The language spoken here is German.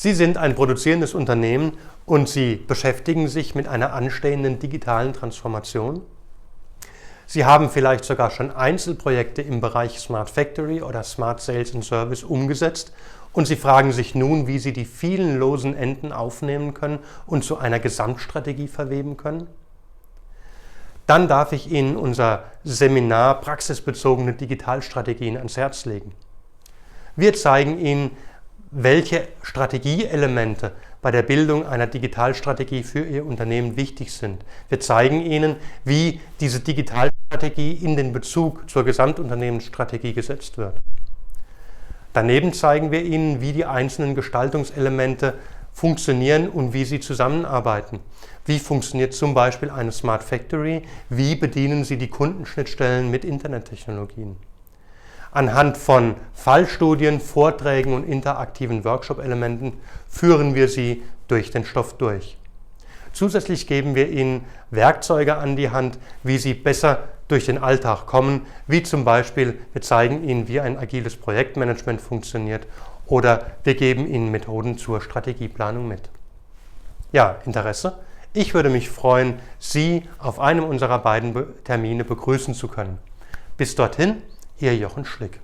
Sie sind ein produzierendes Unternehmen und Sie beschäftigen sich mit einer anstehenden digitalen Transformation. Sie haben vielleicht sogar schon Einzelprojekte im Bereich Smart Factory oder Smart Sales and Service umgesetzt und Sie fragen sich nun, wie Sie die vielen losen Enden aufnehmen können und zu einer Gesamtstrategie verweben können. Dann darf ich Ihnen unser Seminar Praxisbezogene Digitalstrategien ans Herz legen. Wir zeigen Ihnen, welche Strategieelemente bei der Bildung einer Digitalstrategie für Ihr Unternehmen wichtig sind. Wir zeigen Ihnen, wie diese Digitalstrategie in den Bezug zur Gesamtunternehmensstrategie gesetzt wird. Daneben zeigen wir Ihnen, wie die einzelnen Gestaltungselemente funktionieren und wie sie zusammenarbeiten. Wie funktioniert zum Beispiel eine Smart Factory? Wie bedienen Sie die Kundenschnittstellen mit Internettechnologien? Anhand von Fallstudien, Vorträgen und interaktiven Workshop-Elementen führen wir Sie durch den Stoff durch. Zusätzlich geben wir Ihnen Werkzeuge an die Hand, wie Sie besser durch den Alltag kommen, wie zum Beispiel, wir zeigen Ihnen, wie ein agiles Projektmanagement funktioniert oder wir geben Ihnen Methoden zur Strategieplanung mit. Ja, Interesse? Ich würde mich freuen, Sie auf einem unserer beiden Termine begrüßen zu können. Bis dorthin, Ihr Jochen Schlick.